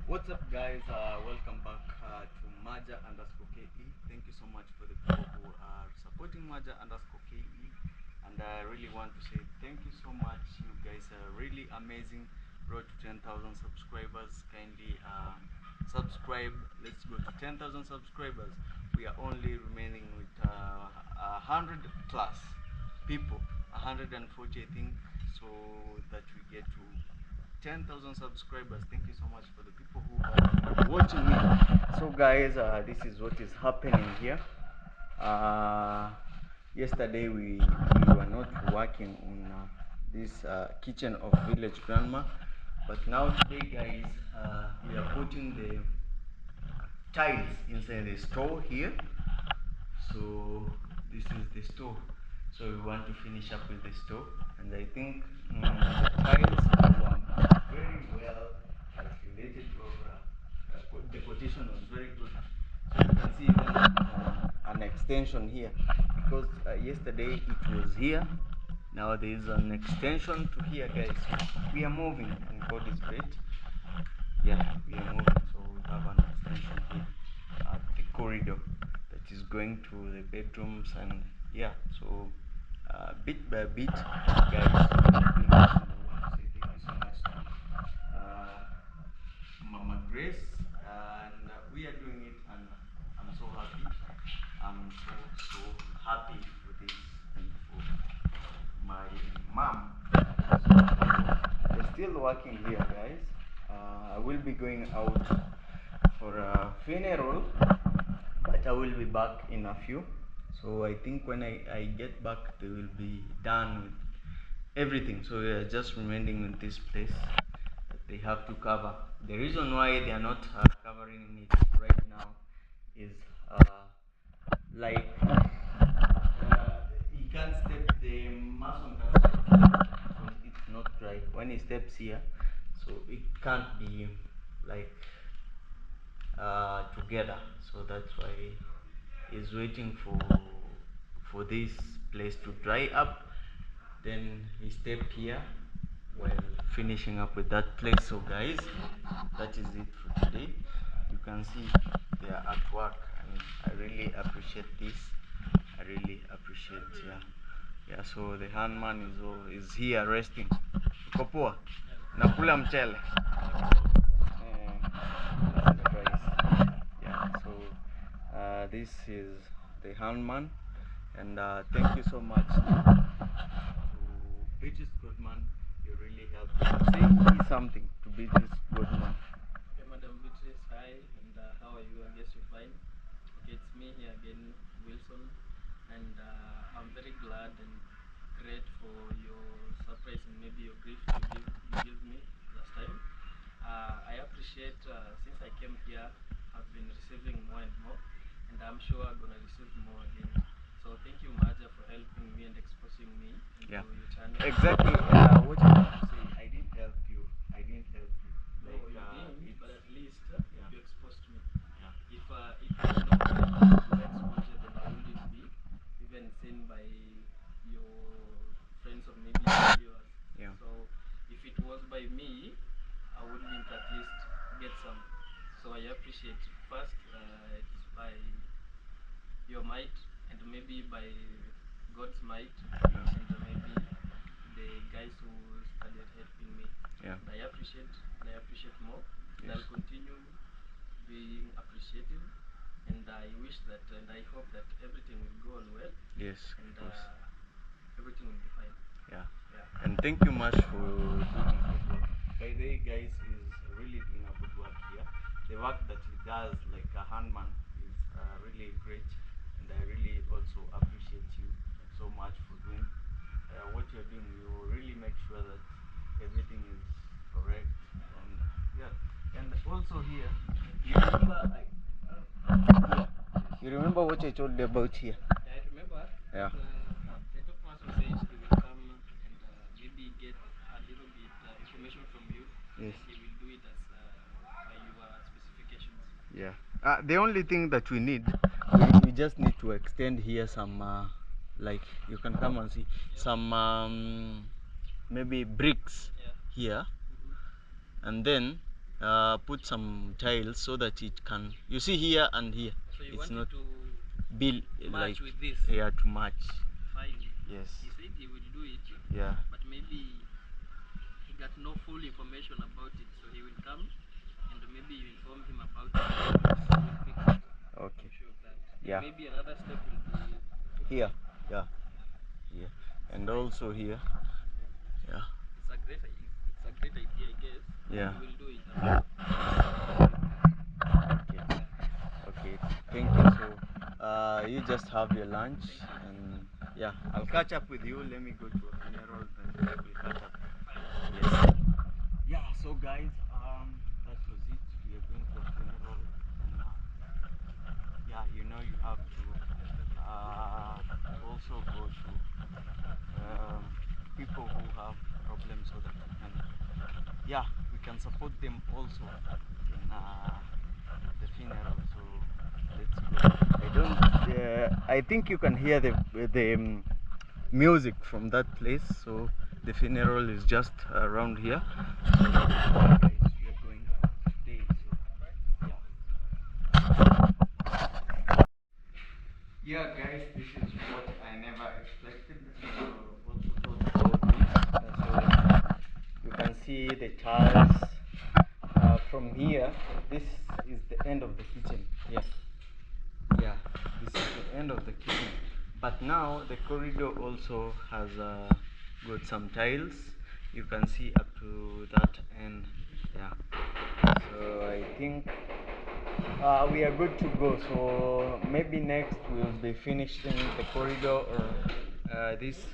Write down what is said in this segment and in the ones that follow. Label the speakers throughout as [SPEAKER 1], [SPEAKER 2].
[SPEAKER 1] What's up, guys? Welcome back to Majja_KE. Thank you so much for the people who are supporting Majja_KE, and I really want to say thank you so much. You guys are really amazing. Road to 10,000 subscribers. Kindly subscribe. Let's go to 10,000 subscribers. We are only remaining with 100 plus people, 140 I think, so that we get to 10,000 subscribers. Thank you so much for the people who are watching me. So guys, this is what is happening here. Yesterday we were not working on this kitchen of village grandma, but now today, guys, we are putting the tiles inside the store here. So this is the store, so we want to finish up with the store, and I think the tiles are very well calculated, or the quotation was very good. So you can see even an extension here, because yesterday it was here, now there is an extension to here, guys. So we are moving, and God is great. Yeah, we are moving, so we have an extension here at the corridor that is going to the bedrooms, and yeah, so bit by bit, guys, we are doing this. And I want to say thank you so much to Mama Grace, and we are doing it, and I'm so happy. I'm so happy for this, and for my mom. We're still working here, guys. I will be going out for a funeral, but I will be back in a few. So I think when I get back, they will be done with everything. So we are just remaining in this place that they have to cover. The reason why they are not covering it right now is like he can't step, the mason can't step because it's not dry. When he steps here, so it can't be like together. So that's why he's waiting for this place to dry up, then he step here while finishing up with that place. So guys, that is it for today. You can see they are at work, and I really appreciate this. I really appreciate, yeah. So the handman is here resting. Uko poa? Nakula mchele. Yeah, so this is the handman, and thank you so much to British Goodman. You really helped me. Say something to British Goodman.
[SPEAKER 2] Okay, Madam Beatrice, hi, and how are you? I guess you're fine. Okay, it's me here again, Wilson, and I'm very glad and great for your surprise and maybe your gift you give me last time. I appreciate since I came here, I've been receiving more and more, and I'm sure I'm gonna receive more again. So thank you, Majja, for helping me and exposing me into your channel.
[SPEAKER 1] Exactly. What you want to say? I didn't help you. I didn't help you.
[SPEAKER 2] No,
[SPEAKER 1] Like,
[SPEAKER 2] you didn't, but at least
[SPEAKER 1] yeah.
[SPEAKER 2] you exposed me.
[SPEAKER 1] Yeah.
[SPEAKER 2] If it was not by your exposure, then I wouldn't be even seen by your friends or maybe your viewers.
[SPEAKER 1] Yeah.
[SPEAKER 2] So if it was by me, I wouldn't at least get some. So I appreciate first it's by your might and maybe by God's might, and maybe the guys who started helping me.
[SPEAKER 1] Yeah.
[SPEAKER 2] And I appreciate more. And
[SPEAKER 1] Yes.
[SPEAKER 2] I'll continue being appreciative, and I wish that and I hope that everything will go on well,
[SPEAKER 1] Yes.
[SPEAKER 2] and
[SPEAKER 1] Of course.
[SPEAKER 2] everything will be fine.
[SPEAKER 1] Yeah.
[SPEAKER 2] Yeah.
[SPEAKER 1] And thank you much for doing good work. By the way, guys, is really doing a good work here. The work that he does, like a handman, is really great, and I really also appreciate you so much for doing what you're doing. You really make sure that everything is correct, and yeah. And also here, you remember you remember what I told you about here?
[SPEAKER 2] Yeah, I remember.
[SPEAKER 1] Yeah.
[SPEAKER 2] The top master said he will come and maybe get a little bit information from you,
[SPEAKER 1] Yes.
[SPEAKER 2] and he will do it as by your specifications.
[SPEAKER 1] Yeah. The only thing that we need, we just need to extend here some, like you can come and see,
[SPEAKER 2] Yeah.
[SPEAKER 1] some maybe bricks
[SPEAKER 2] Yeah.
[SPEAKER 1] here,
[SPEAKER 2] Mm-hmm.
[SPEAKER 1] and then put some tiles so that it can, you see here and here,
[SPEAKER 2] So you
[SPEAKER 1] it's
[SPEAKER 2] want
[SPEAKER 1] not
[SPEAKER 2] it to
[SPEAKER 1] build
[SPEAKER 2] match
[SPEAKER 1] like
[SPEAKER 2] with this?
[SPEAKER 1] yeah, to match.
[SPEAKER 2] Fine.
[SPEAKER 1] Yes.
[SPEAKER 2] He said he will do it.
[SPEAKER 1] Yeah.
[SPEAKER 2] But maybe he got no full information about it, so he will come and maybe you inform him about it. So we'll fix it.
[SPEAKER 1] Okay.
[SPEAKER 2] I'm sure of that.
[SPEAKER 1] Yeah.
[SPEAKER 2] And maybe another step will be
[SPEAKER 1] Here. Yeah. Here. And
[SPEAKER 2] fine.
[SPEAKER 1] also here. Yeah.
[SPEAKER 2] It's a great idea, I guess.
[SPEAKER 1] Yeah.
[SPEAKER 2] We will do it.
[SPEAKER 1] Okay. Okay. Thank you. So, you just have your lunch, and yeah, I'll catch up with you. Let me go to a funeral, and we'll catch up. Yes. Yeah. So, guys, that was it. We are going to a funeral, and yeah, you know, you have to also go to people who have problems so that we can, yeah, we can support them also in the funeral. So let's go. I don't. I think you can hear the music from that place. So the funeral is just around here. So guys, we are going today. So yeah, guys, this is what I never expected. Also thought about this. So you can see the tiles from here. This is the end of the kitchen. Yeah, yeah, this is the end of the kitchen. But now the corridor also has got some tiles. You can see up to that end. Yeah. So I think we are good to go. So maybe next we'll be finishing the corridor or this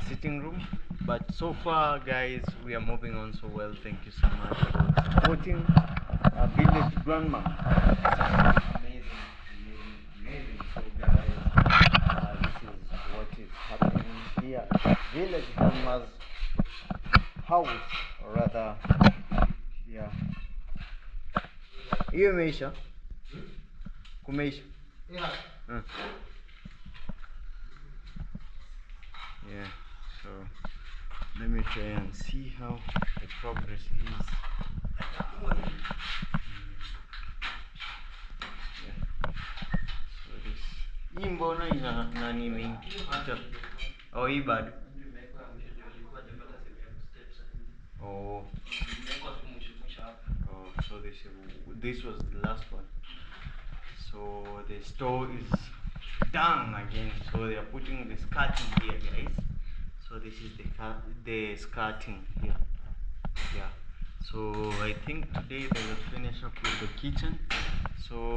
[SPEAKER 1] sitting room. But so far, guys, we are moving on so well. Thank you so much for supporting Village Grandma. Amazing, amazing, amazing. So, guys, this is what is happening here. Village Grandma's house, or rather, yeah. Hiyo imeisha? Kumeisha? Yeah. Yeah. So let me try and see how the progress is. Yeah. So this. Hii mbona ina nani mingi? Oh, hii bado. Oh. Oh, so this was the last one. So the store is done again. So they are putting the skirting here, guys. So this is the skirting here. Yeah. So I think today they will finish up with the kitchen. So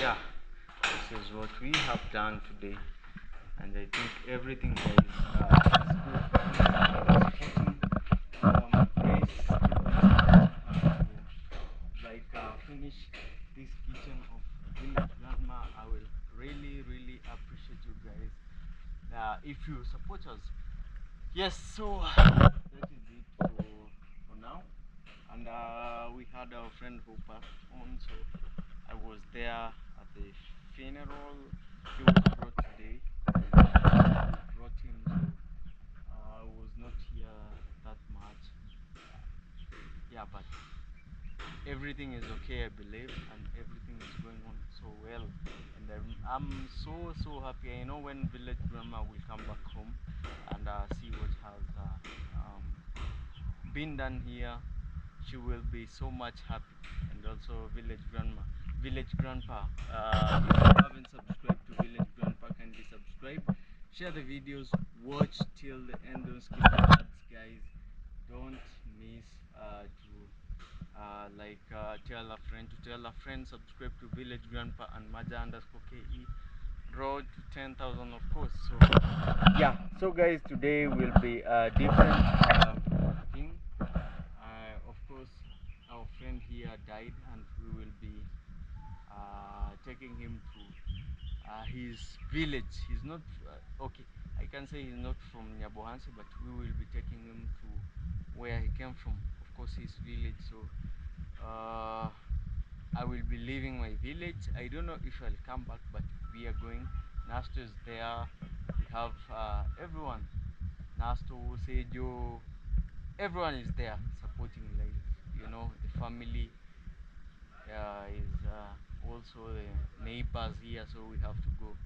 [SPEAKER 1] yeah, this is what we have done today, and I think everything is good. Grace, like finish this kitchen of Village Grandma. I will really, really appreciate you guys if you support us. Yes, so that is it for now. And we had our friend who passed on, so I was there at the funeral. He was brought today. We brought him, so I was not here that much. Yeah, but everything is okay, I believe, and everything is going on so well. And I'm so happy. I know when Village Grandma will come back home and see what has been done here, she will be so much happy. And also Village Grandpa. If you haven't subscribed to Village Grandpa, kindly subscribe. Share the videos. Watch till the end. Don't skip the ads, guys. Don't miss to tell a friend, subscribe to Village Grandpa and Majja underscore KE. Road to 10,000, of course. So yeah, so guys, today will be a different thing. Of course, our friend here died, and we will be taking him to his village. He's not okay. I can say he's not from Nyabohansi, but we will be taking him to where he came from. Of course, his village. So I will be leaving my village. I don't know if I'll come back, but we are going. Nasto is there. We have everyone. Nasto, Sejo, everyone is there supporting life. you know, the family is also the neighbors here, so we have to go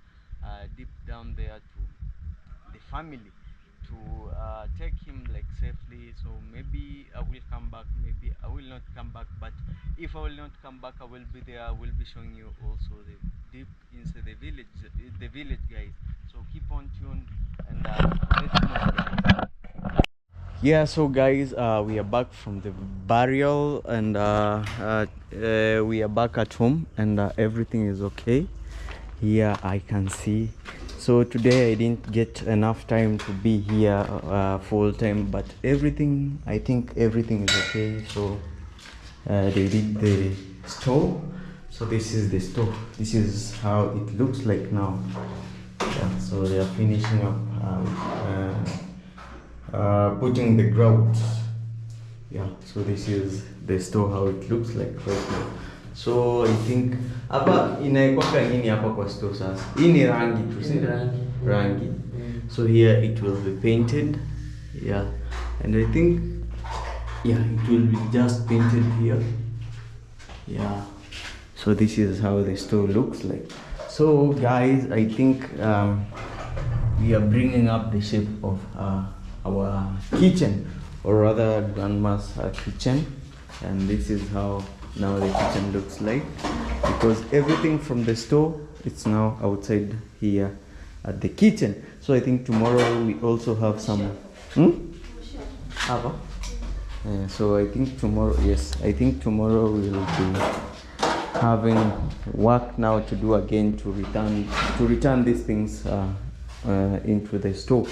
[SPEAKER 1] deep down there to the family to take him like safely. So maybe I will come back, maybe I will not come back, but if I will not come back, I will be there. I will be showing you also the deep inside the village, guys. So keep on tuned and let's move, guys. Yeah, so guys, we are back from the burial and we are back at home and everything is okay. Here I can see. So today I didn't get enough time to be here full time, but everything, I think everything is okay. So they did the stove. So this is the stove. This is how it looks like now. Yeah, so they are finishing up putting the grout. Yeah, so this is the store how it looks like right now. So I think hapa inaekwaka nini hapa kwa store sasa? Hii ni rangi tu, si rangi. So here it will be painted. Yeah. And I think yeah, it will be just painted here. Yeah. So this is how the store looks like. So guys, I think we are bringing up the shape of our kitchen, or rather grandma's kitchen, and this is how now the kitchen looks like, because everything from the store it's now outside here at the kitchen. So I think tomorrow we also have some so I think tomorrow, yes, I think tomorrow we will be having work now to do again to return these things into the store.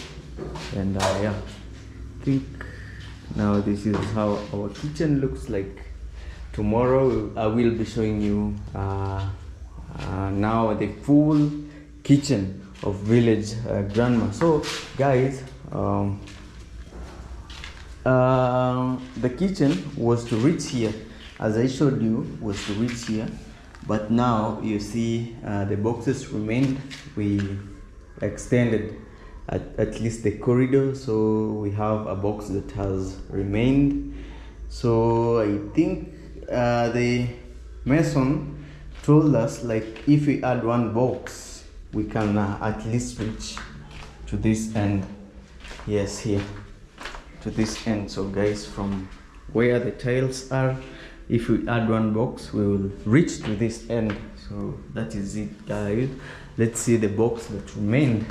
[SPEAKER 1] And yeah, I think now this is how our kitchen looks like. Tomorrow I will be showing you now the full kitchen of village grandma. So guys, the kitchen was to reach here, as I showed you, was to reach here, but now you see the boxes remained. We extended at least the corridor, so we have a box that has remained. So I think the mason told us, like, if we add one box we can at least reach to this end. Yes, here to this end. So guys, from where the tiles are, if we add one box we will reach to this end. So that is it, guys. Let's see the box that remained,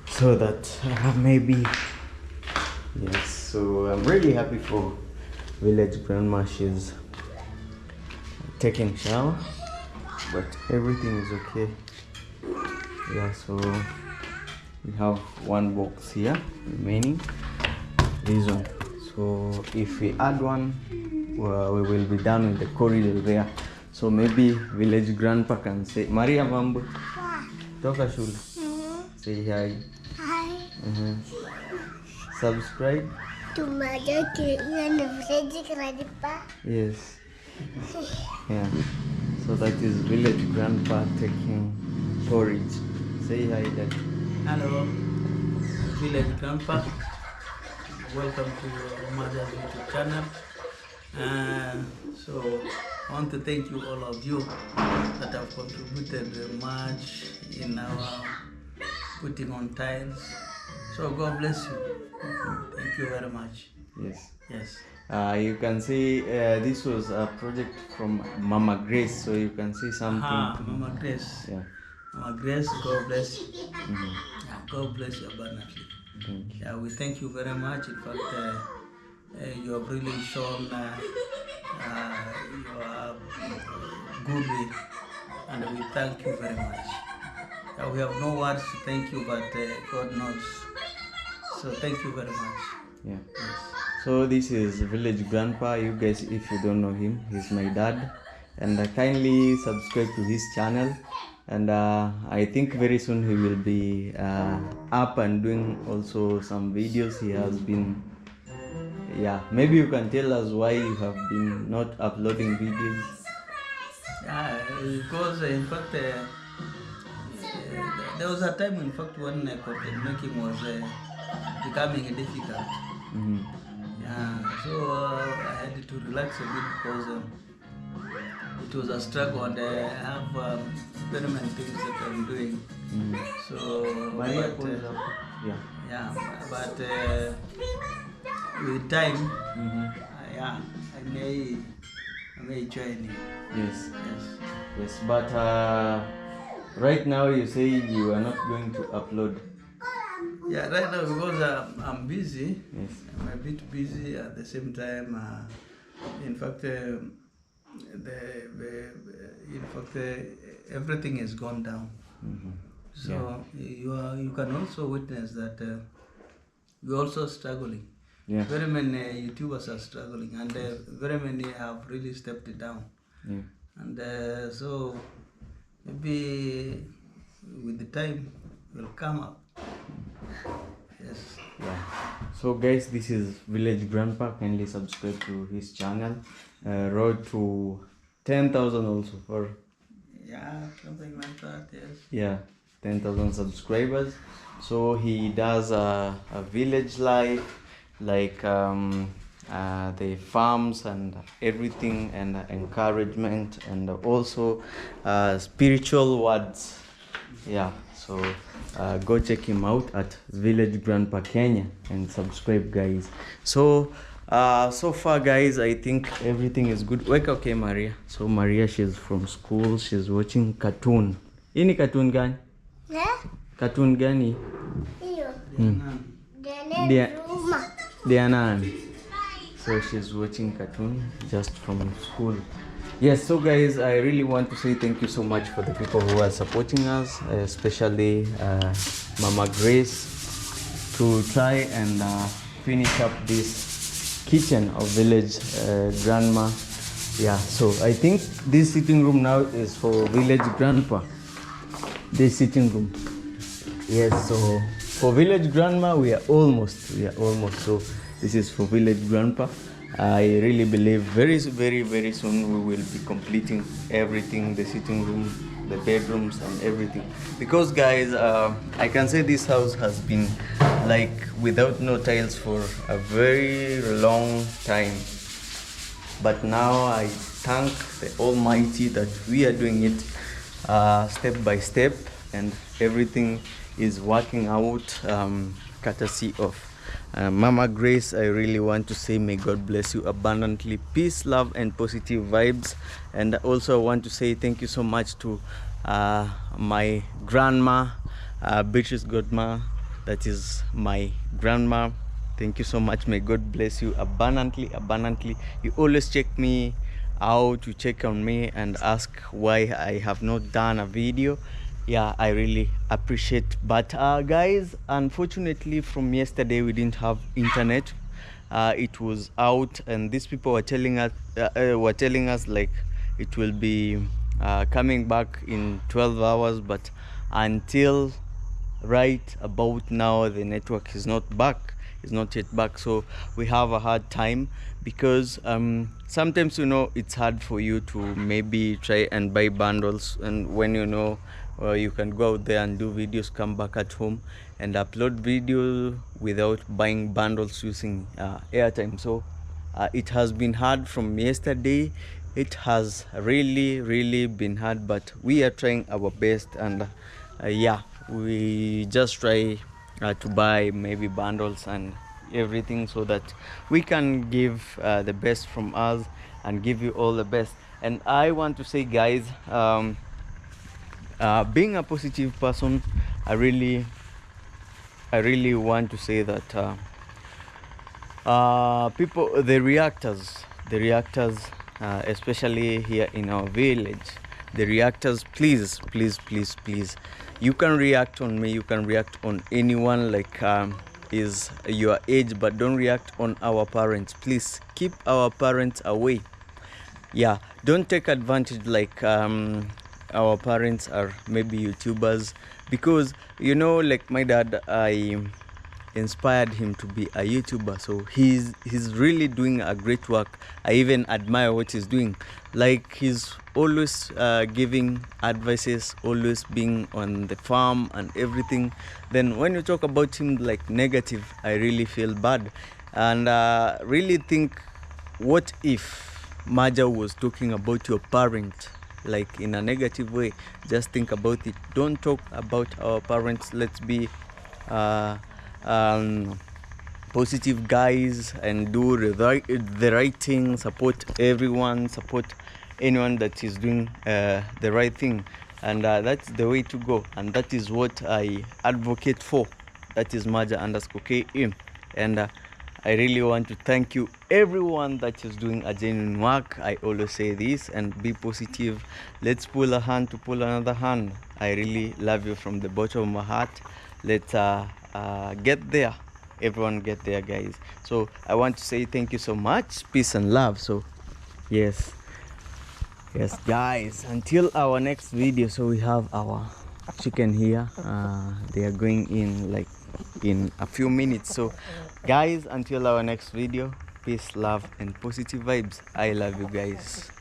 [SPEAKER 1] so that maybe, yes. So I'm really happy for village grandma. She's taking shower, but everything is okay. Yeah, so we have one box here remaining, this one. So if we add one, well, we will be done with the corridor there. So maybe village grandpa can say, Maria Mambo, toka shule, say hi. Hi. Subscribe to Majja and village grandpa. Yes. Yeah. So that is village grandpa taking porridge. Say hi, Dad.
[SPEAKER 2] Hello, village grandpa. Welcome to Majja's YouTube channel. So I want to thank you, all of you that have contributed much in our putting on tiles. So God bless you. Thank you very much.
[SPEAKER 1] Yes.
[SPEAKER 2] Yes.
[SPEAKER 1] You can see this was a project from Mama Grace, so you can see something.
[SPEAKER 2] Mama Grace.
[SPEAKER 1] Yeah.
[SPEAKER 2] Mama Grace, God bless you. Yeah, God bless you abundantly.
[SPEAKER 1] Thank you.
[SPEAKER 2] Yeah, we thank you very much. In fact, you have really shown your good way, and we thank you very much. We have no words to thank you, but God knows. So thank you very much.
[SPEAKER 1] Yeah.
[SPEAKER 2] Yes.
[SPEAKER 1] So this is village grandpa. You guys, if you don't know him, he's my dad, and kindly subscribe to his channel. And I think very soon he will be up and doing also some videos. He has been, yeah, maybe you can tell us why you have been not uploading videos.
[SPEAKER 2] Yeah, because in fact there was a time, in fact, when content making was becoming difficult.
[SPEAKER 3] Yeah, so I had to relax a bit because it was a struggle, and I have very many things that I'm doing. So,
[SPEAKER 1] Maria
[SPEAKER 3] but
[SPEAKER 1] pulls up. Yeah.
[SPEAKER 3] yeah, but with time, yeah, I may join you.
[SPEAKER 1] Yes.
[SPEAKER 3] Yes.
[SPEAKER 1] Yes, but right now you say you are not going to upload.
[SPEAKER 3] Yeah, right now because I'm busy.
[SPEAKER 1] Yes.
[SPEAKER 3] I'm a bit busy at the same time. In fact, everything has gone down. So you can also witness that we're also struggling.
[SPEAKER 1] Yeah.
[SPEAKER 3] Very many YouTubers are struggling, and very many have really stepped it down.
[SPEAKER 1] Yeah.
[SPEAKER 3] And so maybe with the time will come up. Yes.
[SPEAKER 1] Yeah. So guys, this is Village Grandpa. Kindly subscribe to his channel. Road to 10,000 also, or
[SPEAKER 3] Yeah, something like that. Yes.
[SPEAKER 1] yeah, 10,000 subscribers. So he does a village life, like the farms and everything, and encouragement, and also spiritual words. Yeah, so go check him out at Village Grandpa Kenya and subscribe, guys. So so far, guys, I think everything is good. Wake up, okay, Maria. So Maria, she's from school. She's watching cartoon. Ini cartoon gani? Cartoon gani? Dia dia nani? So she's watching cartoon just from school. Yes, so guys, I really want to say thank you so much for the people who are supporting us, especially Mama Grace, to try and finish up this kitchen of Village Grandma. Yeah, so I think this sitting room now is for Village Grandpa. This sitting room. Yes, so for Village Grandma we are almost. So this is for Village Grandpa. I really believe very soon we will be completing everything, the sitting room, the bedrooms and everything. Because guys, I can say this house has been like without no tiles for a very long time. But now I thank the Almighty that we are doing it step by step, and everything is working out courtesy of Mama Grace. I really want to say may God bless you abundantly. Peace, love and positive vibes. And also I want to say thank you so much to my grandma, Beatrice Godma. That is my grandma. Thank you so much. May God bless you abundantly. You always check me out, you check on me and ask why I have not done a video. Yeah, I really appreciate. But guys, unfortunately from yesterday we didn't have internet. It was out, and these people were telling us like it will be coming back in 12 hours, but until right about now the network is not yet back. So we have a hard time, because sometimes it's hard for you to maybe try and buy bundles, and when you can go out there and do videos, come back at home and upload video without buying bundles using airtime. So it has been hard from yesterday. It has really been hard, but we are trying our best, and yeah, we just try to buy maybe bundles and everything, so that we can give the best from us and give you all the best. And I want to say, guys, being a positive person, I really want to say that people, the reactors, especially here in our village, the reactors, please, you can react on me, you can react on anyone, like is your age, but don't react on our parents. Please keep our parents away. Yeah, don't take advantage like our parents are maybe YouTubers, because like my dad, I inspired him to be a YouTuber, so he's really doing a great work. I even admire what he's doing, like he's always giving advices, always being on the farm and everything. Then when you talk about him like negative, I really feel bad. And really think, what if Majja was talking about your parent like in a negative way? Just think about it. Don't talk about our parents. Let's be positive guys and do the right thing. Support everyone, support anyone that is doing the right thing, and that's the way to go, and that is what I advocate for. That is Majja_KM, and I really want to thank you everyone that is doing a genuine work. I always say this, and be positive. Let's pull a hand to pull another hand. I really love you from the bottom of my heart. Let's get there. Everyone get there, guys. So I want to say thank you so much. Peace and love. So yes guys, until our next video. So we have our chicken here. They are going in like in a few minutes. So guys, until our next video, peace, love, and positive vibes. I love you guys.